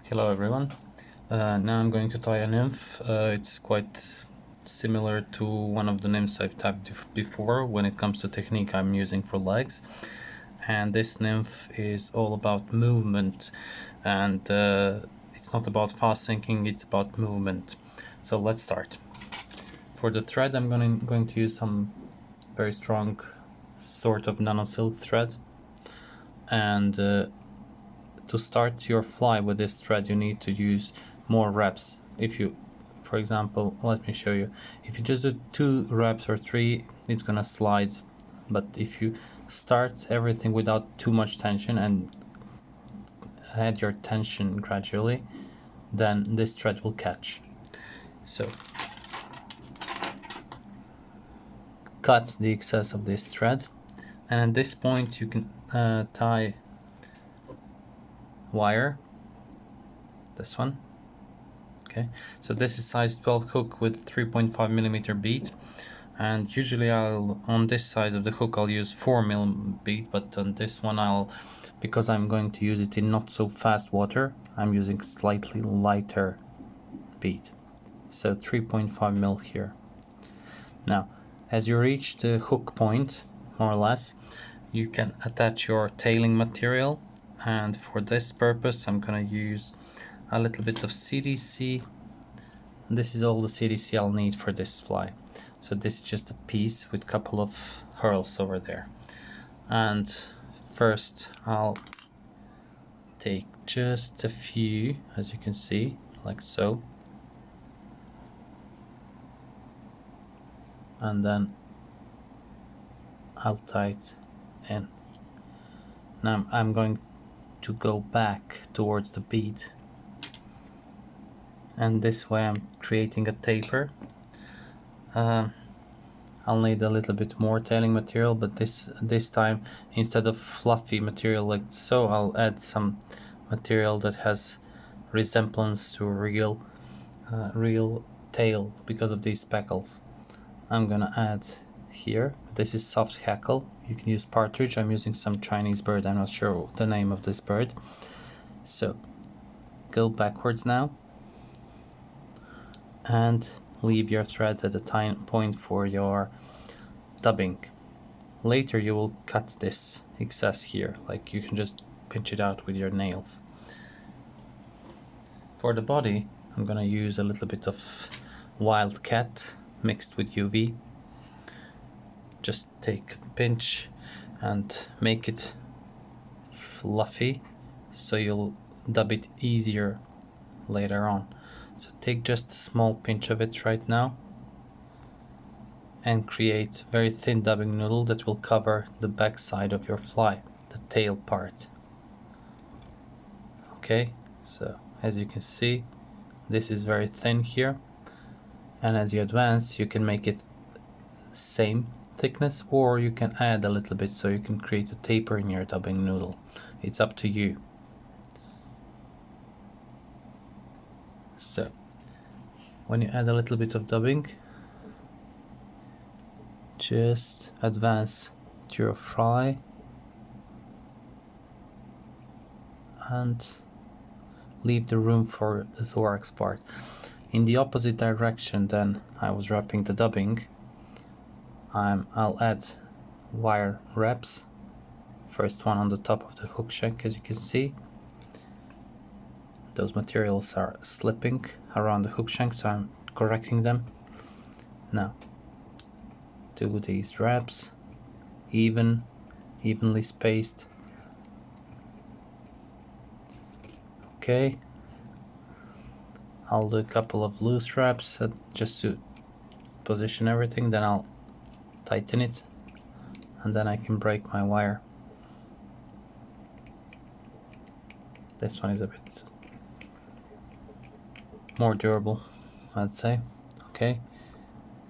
Hello everyone. Now I'm going to tie a nymph. It's quite similar to one of the nymphs I've tied before when it comes to technique I'm using for legs. And this nymph is all about movement, and it's not about fast sinking, it's about movement. So let's start. For the thread I'm going to use some very strong sort of nano silk thread, and to start your fly with this thread you need to use more reps. If you, for example, let me show you, if you just do 2 reps or 3, it's gonna slide. But if you start everything without too much tension and add your tension gradually, then this thread will catch. So cut the excess of this thread, and at this point you can tie wire, this one. Okay, so this is size 12 hook with 3.5 millimeter bead, and usually I'll, on this side of the hook I'll use 4 mm bead, but on this one because I'm going to use it in not so fast water, I'm using slightly lighter bead, so 3.5 mm here. Now as you reach the hook point, more or less, you can attach your tailing material, and for this purpose I'm gonna use a little bit of CDC. This is all the CDC I'll need for this fly. So this is just a piece with a couple of hurls over there. And first I'll take just a few, as you can see, like so. And then I'll tie it in. Now I'm going to go back towards the bead, and this way I'm creating a taper. I'll need a little bit more tailing material, but this time, instead of fluffy material like so, I'll add some material that has resemblance to a real tail because of these speckles. I'm gonna add here, this is soft hackle. You can use partridge. I'm using some Chinese bird, I'm not sure the name of this bird. So go backwards now and leave your thread at the time point for your dubbing. Later you will cut this excess here, like you can just pinch it out with your nails. For the body I'm gonna use a little bit of wildcat mixed with UV. Just take a pinch and make it fluffy so you'll dub it easier later on. So take just a small pinch of it right now and create very thin dubbing noodle that will cover the back side of your fly, the tail part. Okay, so as you can see, this is very thin here, and as you advance you can make it same thickness, or you can add a little bit so you can create a taper in your dubbing noodle. It's up to you. So when you add a little bit of dubbing, just advance to your fly and leave the room for the thorax part. In the opposite direction then I was wrapping the dubbing, I'll add wire wraps. First one on the top of the hook shank, as you can see. Those materials are slipping around the hook shank, so I'm correcting them. Now do these wraps evenly spaced. Okay, I'll do a couple of loose wraps just to position everything, then I'll tighten it, and then I can break my wire. This one is a bit more durable, I'd say. Okay,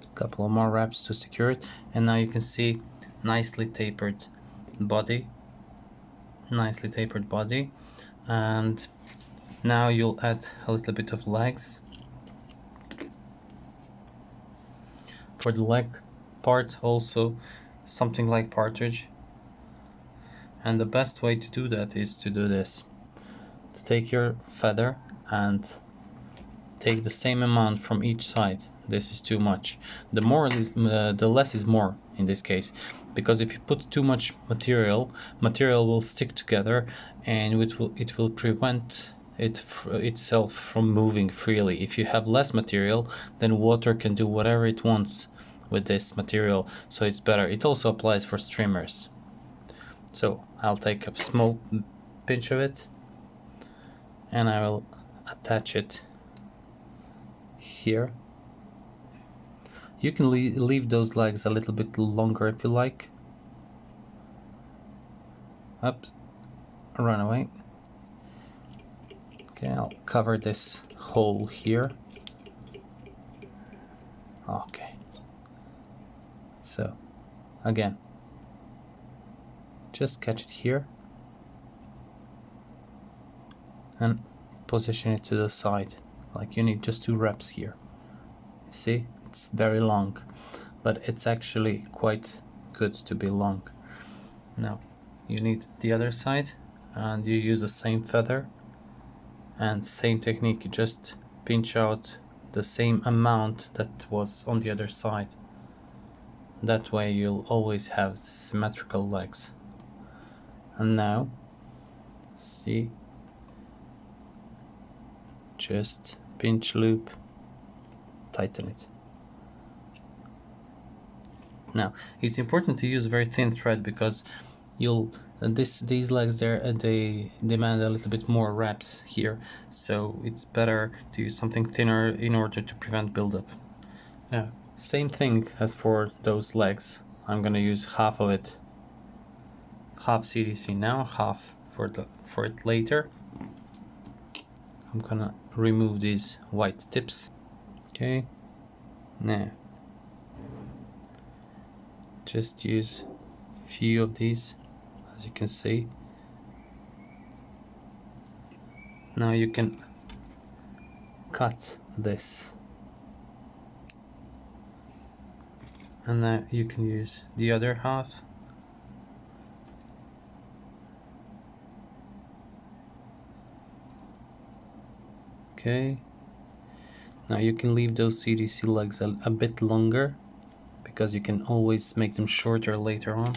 a couple of more wraps to secure it, and now you can see nicely tapered body, and now you'll add a little bit of legs. For the leg part also something like partridge, and the best way to do that is to do this, to take your feather and take the same amount from each side. This is too much. The more is, the less is more in this case, because if you put too much material will stick together, and it will prevent itself from moving freely. If you have less material, then water can do whatever it wants with this material, so it's better. It also applies for streamers. So I'll take a small pinch of it and I will attach it here. You can leave those legs a little bit longer if you like. Oops, run away. Okay, I'll cover this hole here. Okay, so again, just catch it here and position it to the side. Like, you need just 2 reps here. See, it's very long, but it's actually quite good to be long. Now you need the other side, and you use the same feather and same technique. You just pinch out the same amount that was on the other side. That way you'll always have symmetrical legs. And now, see, just pinch, loop, tighten it. Now it's important to use very thin thread, because these legs there, they demand a little bit more reps here, so it's better to use something thinner in order to prevent buildup. Now, same thing as for those legs. I'm gonna use half of it, half CDC now, half for it later. I'm gonna remove these white tips. Okay, now just use a few of these, as you can see. Now you can cut this, and now you can use the other half. Okay, now you can leave those CDC legs a bit longer, because you can always make them shorter later on.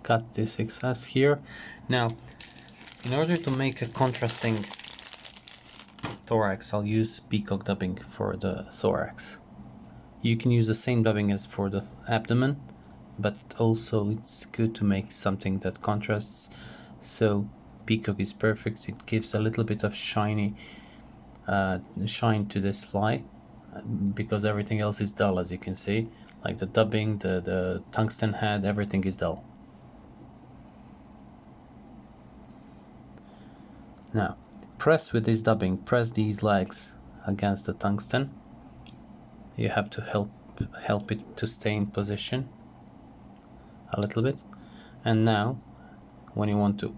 Cut this excess here. Now, in order to make a contrasting thorax, I'll use peacock dubbing for the thorax. You can use the same dubbing as for the abdomen, but also it's good to make something that contrasts. So peacock is perfect. It gives a little bit of shine to this fly, because everything else is dull, as you can see. Like the dubbing, the tungsten head, everything is dull. Now press with this dubbing, press these legs against the tungsten. You have to help it to stay in position a little bit. And now when you want to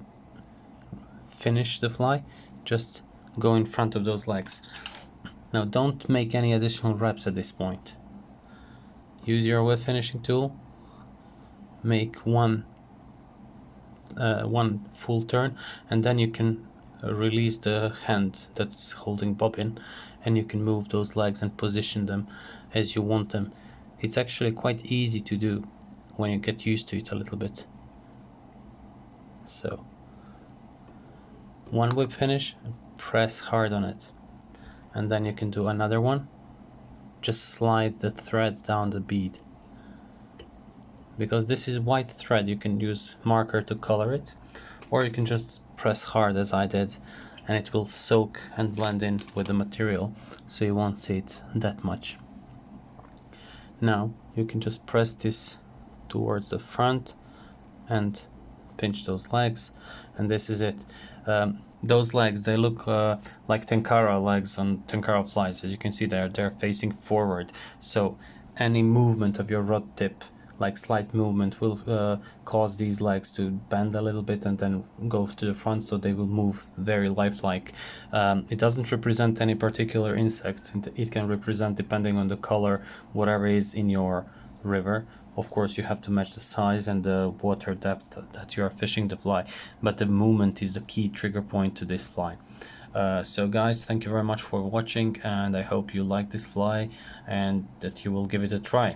finish the fly, just go in front of those legs. Now don't make any additional reps at this point. Use your web finishing tool, make one full turn, and then you can release the hand that's holding bobbin, and you can move those legs and position them as you want them. It's actually quite easy to do when you get used to it a little bit. So one whip finish, press hard on it, and then you can do another one. Just slide the thread down the bead. Because this is white thread, you can use marker to color it, or you can just press hard as I did, and it will soak and blend in with the material, so you won't see it that much. Now you can just press this towards the front and pinch those legs, and this is it. Those legs, they look like tenkara legs on tenkara flies. As you can see, they're facing forward, so any movement of your rod tip, like slight movement, will cause these legs to bend a little bit and then go to the front, so they will move very lifelike. It doesn't represent any particular insect. It can represent, depending on the color, whatever is in your river. Of course, you have to match the size and the water depth that you are fishing the fly, but the movement is the key trigger point to this fly. So guys, thank you very much for watching, and I hope you like this fly and that you will give it a try.